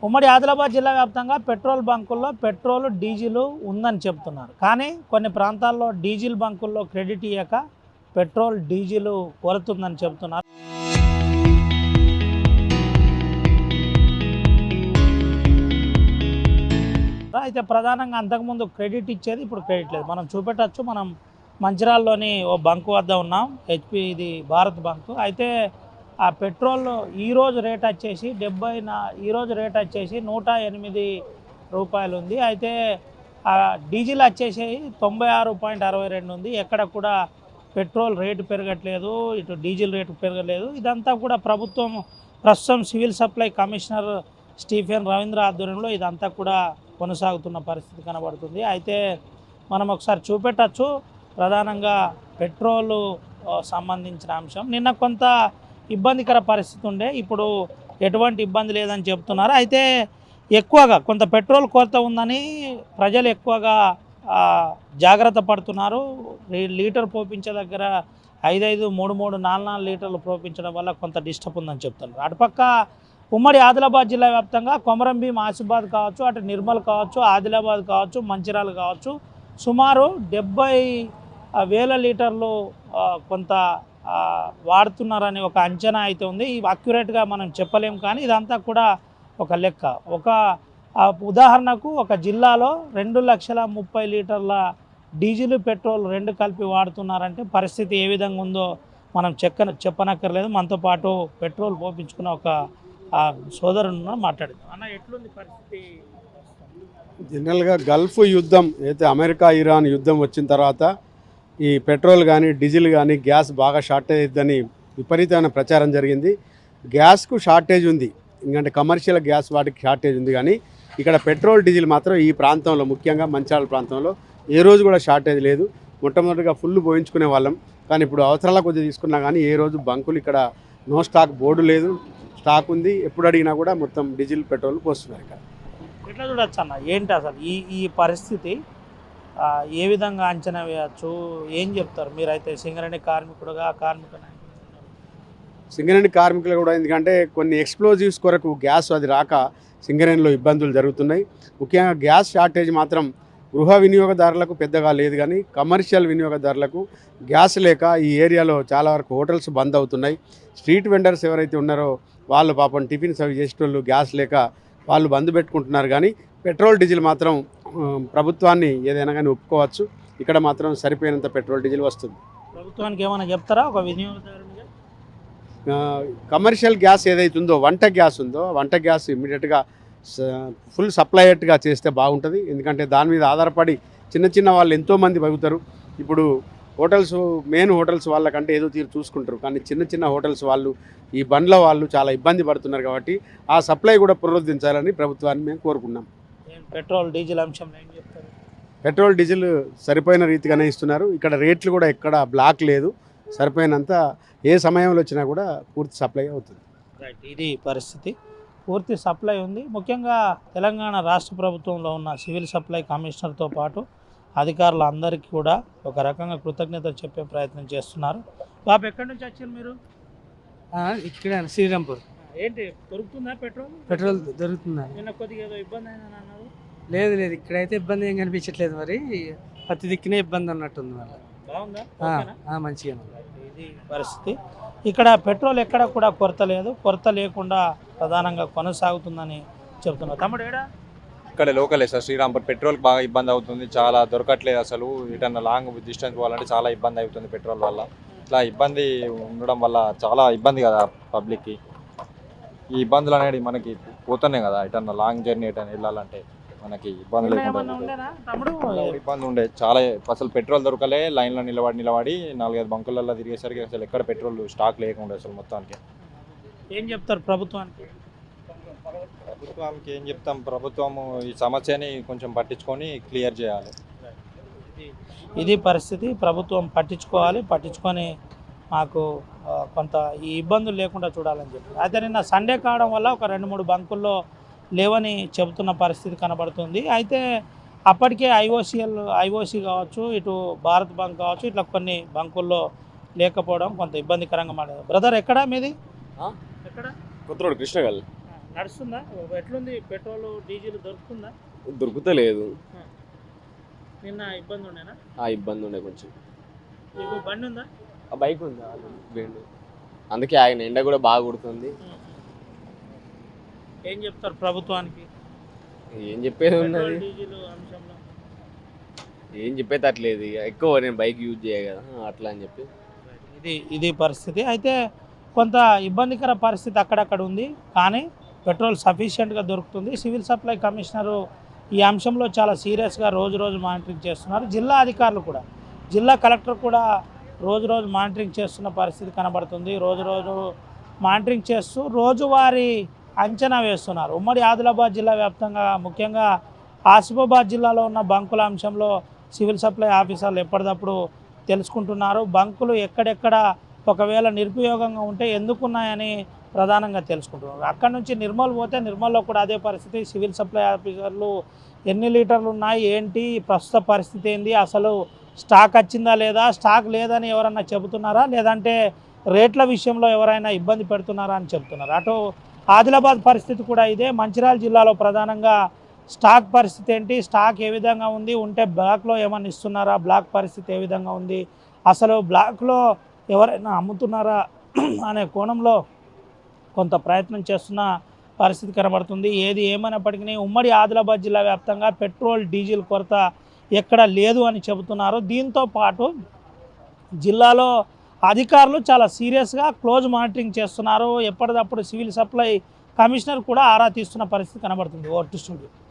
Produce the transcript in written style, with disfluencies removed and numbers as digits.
ఉమ్మడి ఆదిలాబాద్ జిల్లా వ్యాప్తంగా పెట్రోల్ బంకుల్లో పెట్రోల్ డీజిల్ ఉందని చెప్తున్నారు. కానీ కొన్ని ప్రాంతాల్లో డీజిల్ బంకుల్లో క్రెడిట్ ఇయ్యక పెట్రోల్ డీజిల్ కొలుతుందని చెప్తున్నారు. అయితే ప్రధానంగా అంతకుముందు క్రెడిట్ ఇచ్చేది, ఇప్పుడు క్రెడిట్ లేదు. మనం చూపెట్టచ్చు. మనం మంచిర్యాలలోని ఓ బంకు వద్ద ఉన్నాం. హెచ్పి ఇది భారత్ బంకు. అయితే ఆ పెట్రోల్ ఈరోజు రేట్ వచ్చేసి ఈరోజు రేట్ వచ్చేసి 108 రూపాయలు ఉంది. అయితే ఆ డీజిల్ వచ్చేసి 96.62 ఉంది. ఎక్కడ కూడా పెట్రోల్ రేటు పెరగట్లేదు, ఇటు డీజిల్ రేటు పెరగలేదు. ఇదంతా కూడా ప్రభుత్వం ప్రస్తుతం civil supply commissioner Stephen Ravindra ఆధ్వర్యంలో ఇదంతా కూడా కొనసాగుతున్న పరిస్థితి కనబడుతుంది. అయితే మనం ఒకసారి చూపెట్టచ్చు. ప్రధానంగా పెట్రోలు సంబంధించిన అంశం నిన్న కొంత ఇబ్బందికర పరిస్థితి ఉండే, ఇప్పుడు ఎటువంటి ఇబ్బంది లేదని చెప్తున్నారు. అయితే ఎక్కువగా కొంత పెట్రోల్ కొరత ఉందని ప్రజలు ఎక్కువగా జాగ్రత్త పడుతున్నారు. లీటర్ పోపించే దగ్గర 5, 3, 4 లీటర్లు పోపించడం వల్ల కొంత డిస్టర్బ్ ఉందని చెప్తున్నారు. అటుపక్క ఉమ్మడి ఆదిలాబాద్ జిల్లా వ్యాప్తంగా కొమరంభీం, ఆసిఫాబాద్ కావచ్చు, అటు నిర్మల్ కావచ్చు, ఆదిలాబాద్ కావచ్చు, మంచిర్యాల కావచ్చు, సుమారు 70,000 లీటర్లు కొంత వాడుతున్నారని ఒక అంచనా అయితే ఉంది. ఇవి అక్యురేట్గా మనం చెప్పలేం, కానీ ఇదంతా కూడా ఒక లెక్క. ఒక ఉదాహరణకు ఒక జిల్లాలో 2,30,000 లీటర్ల డీజిల్, పెట్రోల్ రెండు కలిపి వాడుతున్నారంటే పరిస్థితి ఏ విధంగా ఉందో మనం చెప్పనక్కర్లేదు. మనతో పాటు పెట్రోల్ పోపించుకున్న ఒక సోదరుని మాట్లాడుతాం. అన్న, ఎట్లుంది పరిస్థితి? జనరల్గా గల్ఫ్ యుద్ధం అయితే అమెరికా ఇరాన్ యుద్ధం వచ్చిన తర్వాత ఈ పెట్రోల్ కానీ డీజిల్ కానీ గ్యాస్ బాగా షార్టేజ్ అవుతుందని విపరీతమైన ప్రచారం జరిగింది. గ్యాస్కు షార్టేజ్ ఉంది, ఎందుకంటే కమర్షియల్ గ్యాస్ వాటికి షార్టేజ్ ఉంది. కానీ ఇక్కడ పెట్రోల్ డీజిల్ మాత్రం ఈ ప్రాంతంలో, ముఖ్యంగా మంచిర్యాల ప్రాంతంలో ఏ రోజు కూడా షార్టేజ్ లేదు. మొట్టమొదటిగా ఫుల్ పోయించుకునే వాళ్ళం, కానీ ఇప్పుడు అవసరాల కొద్దిగా తీసుకున్నా కానీ ఏ రోజు బంకులు ఇక్కడ నో స్టాక్ బోర్డు లేదు, స్టాక్ ఉంది. ఎప్పుడు అడిగినా కూడా మొత్తం డీజిల్, పెట్రోల్ పోస్తున్నారు. ఇక్కడ ఎట్లా చూడొచ్చు అన్న, ఏంటి అసలు ఈ పరిస్థితి ఏ విధంగా అంచనా వేయచ్చు? ఏం చెప్తారు మీరైతే సింగరేణి కార్మికుడుగా? సింగరేణి కార్మికులు కూడా, ఎందుకంటే కొన్ని ఎక్స్ప్లోజివ్స్ కొరకు గ్యాస్ అది రాక సింగరేణిలో ఇబ్బందులు జరుగుతున్నాయి. ముఖ్యంగా గ్యాస్ షార్టేజ్ మాత్రం గృహ వినియోగదారులకు పెద్దగా లేదు, కానీ కమర్షియల్ వినియోగదారులకు గ్యాస్ లేక ఈ ఏరియాలో చాలా వరకు హోటల్స్ బంద్ అవుతున్నాయి. స్ట్రీట్ వెండర్స్ ఎవరైతే ఉన్నారో వాళ్ళు పాపం టిఫిన్స్ అవి చేసేటోళ్ళు గ్యాస్ లేక వాళ్ళు బంద్ పెట్టుకుంటున్నారు. కానీ పెట్రోల్ డీజిల్ మాత్రం ప్రభుత్వాన్ని ఏదైనా కానీ ఒప్పుకోవచ్చు. ఇక్కడ మాత్రం సరిపోయినంత పెట్రోల్ డీజిల్ వస్తుంది. ప్రభుత్వానికి ఏమైనా చెప్తారా ఒక వినియోగదారునిగా? కమర్షియల్ గ్యాస్ ఏదైతే ఉందో, వంట గ్యాస్ ఉందో, వంట గ్యాస్ ఇమ్మీడియట్గా ఫుల్ సప్లైయట్గా చేస్తే బాగుంటుంది. ఎందుకంటే దాని మీద ఆధారపడి చిన్న వాళ్ళు ఎంతోమంది బతుకుతారు. ఇప్పుడు హోటల్స్, మెయిన్ హోటల్స్ వాళ్ళకంటే ఏదో తీరు చూసుకుంటారు, కానీ చిన్న హోటల్స్ వాళ్ళు, ఈ బండ్ల వాళ్ళు చాలా ఇబ్బంది పడుతున్నారు. కాబట్టి ఆ సప్లై కూడా పునరుద్ధరించాలని ప్రభుత్వాన్ని మేము కోరుకున్నాం. పెట్రోల్ డీజిల్ అంశంలో ఏం చెప్తారు? పెట్రోల్ డీజిల్ సరిపోయిన రీతిగానే ఇస్తున్నారు. ఇక్కడ రేట్లు కూడా ఎక్కడ బ్లాక్ లేదు, సరిపోయినంత ఏ సమయంలో వచ్చినా కూడా పూర్తి సప్లై అవుతుంది. రైట్, ఇది పరిస్థితి. పూర్తి సప్లై ఉంది. ముఖ్యంగా తెలంగాణ రాష్ట్ర ప్రభుత్వంలో ఉన్న సివిల్ సప్లై కమిషనర్తో పాటు అధికారులు అందరికీ కూడా ఒక రకంగా కృతజ్ఞతలు చెప్పే ప్రయత్నం చేస్తున్నారు. బాబు, ఎక్కడి నుంచి వచ్చారు మీరు? ఇక్కడ శ్రీరాంపూర్. ఏంటి దొరుకుతుందా పెట్రోల్ దొరుకుతుందా? నిన్న కొద్దిగా ఏదో ఇబ్బంది అయిందని అన్నారు. లేదు, ఇక్కడైతే ఇబ్బంది ఏం కనిపించట్లేదు. మరి ప్రతి దిక్కునే ఇబ్బంది ఉన్నట్టుంది. మరి బాగుందా? మంచిగా. ఇది పరిస్థితి. ఇక్కడ పెట్రోల్ ఎక్కడ కూడా కొరత లేదు, కొరత లేకుండా ప్రధానంగా కొనసాగుతుందని చెప్తున్నారు. తమ్ముడు ఏడా? ఇక్కడ లోకలే సార్, శ్రీరాంపూర్. పెట్రోల్ బాగా ఇబ్బంది అవుతుంది, చాలా దొరకట్లేదు. అసలు ఇటన్నా లాంగ్ డిస్టెన్స్ పోవాలంటే చాలా ఇబ్బంది అవుతుంది పెట్రోల్ వల్ల. ఇట్లా ఇబ్బంది ఉండడం వల్ల చాలా ఇబ్బంది కదా పబ్లిక్కి. ఈ ఇబ్బందులు అనేది మనకి పోతున్నాయి కదా, ఇటన్నా లాంగ్ జర్నీ ఎటన్నా వెళ్ళాలంటే మనకి ఇబ్బంది లేకుండా ఇబ్బంది ఉండే చాలా. అసలు పెట్రోల్ దొరకలే, లైన్లో నిలబడి 4-5 బంకులలో తిరిగేసరికి అసలు ఎక్కడ పెట్రోల్ స్టాక్ లేకుండా అసలు మొత్తానికి. ఏం చెప్తారు ప్రభుత్వానికి? ప్రభుత్వానికి ఏం చెప్తాం, ప్రభుత్వము ఈ సమస్యని కొంచెం పట్టించుకొని క్లియర్ చేయాలి. ఇది పరిస్థితి. ప్రభుత్వం పట్టించుకొని మాకు కొంత ఈ ఇబ్బందులు లేకుండా చూడాలని చెప్పి. అయితే నిన్న సండే కావడం వల్ల ఒక 2-3 బంకుల్లో లేవని చెబుతున్న పరిస్థితి కనబడుతుంది. అయితే అప్పటికే ఐఓసి కావచ్చు, ఇటు భారత్ బంక్ కావచ్చు, ఇట్లా కొన్ని బంకుల్లో లేకపోవడం కొంత ఇబ్బందికరంగా మాట్లాడారు. బ్రదర్, ఎక్కడ మీది? ఎక్కడ? కొత్తరోడ్ కృష్ణగల్. నడుస్తుందా? ఎట్లుంది పెట్రోల్ డీజిల్ దొరుకుతుందా? దొరుకుతలేదు. నిన్న ఇబ్బంది ఉండేనా? ఆ ఇబ్బంది ఉండే కొంచెం. మీకు బండి ఉందా? ఆ బైక్ ఉంది వేండు, అందుకే ఆయన ఎండ కూడా బాగా కొడుతుంది. ఏం చెప్తారు ప్రభుత్వానికి ఏం చెప్పేది పెట్రోల్ ఉన్నది, డీజిల్ అంశంలో? ఏం చెప్పేది అట్లేదు. ఇక ఎక్కువ నేను బైక్ యూజ్ చేయ కదా అట్లా అని చెప్పి. ఇది పరిస్థితి. అయితే కొంత ఇబ్బందికర పరిస్థితి అక్కడక్కడ ఉంది, కానీ పెట్రోల్ సఫిషియెంట్గా దొరుకుతుంది. సివిల్ సప్లై కమిషనరు ఈ అంశంలో చాలా సీరియస్గా రోజు మానిటరింగ్ చేస్తున్నారు. జిల్లా అధికారులు కూడా, జిల్లా కలెక్టర్ కూడా రోజు మానిటరింగ్ చేస్తున్న పరిస్థితి కనబడుతుంది. రోజు మానిటరింగ్ చేస్తూ రోజువారీ అంచనా వేస్తున్నారు. ఉమ్మడి ఆదిలాబాద్ జిల్లా వ్యాప్తంగా, ముఖ్యంగా ఆసిఫాబాద్ జిల్లాలో ఉన్న బంకుల అంశంలో సివిల్ సప్లై ఆఫీసర్లు ఎప్పటికప్పుడు తెలుసుకుంటున్నారు. బంకులు ఎక్కడెక్కడ ఒకవేళ నిరుపయోగంగా ఉంటే ఎందుకున్నాయని ప్రధానంగా తెలుసుకుంటున్నారు. అక్కడ నుంచి నిర్మల్ పోతే నిర్మల్లో కూడా అదే పరిస్థితి. సివిల్ సప్లై ఆఫీసర్లు ఎన్ని లీటర్లు ఉన్నాయి, ఏంటి ప్రస్తుత పరిస్థితి ఏంది, అసలు స్టాక్ వచ్చిందా లేదా, స్టాక్ లేదని ఎవరన్నా చెబుతున్నారా, లేదంటే రేట్ల విషయంలో ఎవరైనా ఇబ్బంది పెడుతున్నారా అని చెబుతున్నారు. అటు ఆదిలాబాద్ పరిస్థితి కూడా ఇదే. మంచిర్యాల జిల్లాలో ప్రధానంగా స్టాక్ పరిస్థితి ఏంటి, స్టాక్ ఏ విధంగా ఉంది, ఉంటే బ్లాక్లో ఏమన్నా ఇస్తున్నారా, బ్లాక్ పరిస్థితి ఏ విధంగా ఉంది, అసలు బ్లాక్లో ఎవరైనా అమ్ముతున్నారా అనే కోణంలో కొంత ప్రయత్నం చేస్తున్న పరిస్థితి కనబడుతుంది. ఏది ఏమైనప్పటికీ ఉమ్మడి ఆదిలాబాద్ జిల్లా వ్యాప్తంగా పెట్రోల్ డీజిల్ కొరత ఎక్కడ లేదు అని చెబుతున్నారు. దీంతో పాటు జిల్లాలో అధికారులు చాలా సీరియస్గా క్లోజ్ మానిటరింగ్ చేస్తున్నారు. ఎప్పటికప్పుడు సివిల్ సప్లై కమిషనర్ కూడా ఆరా తీస్తున్న పరిస్థితి కనబడుతుంది. Over to studio.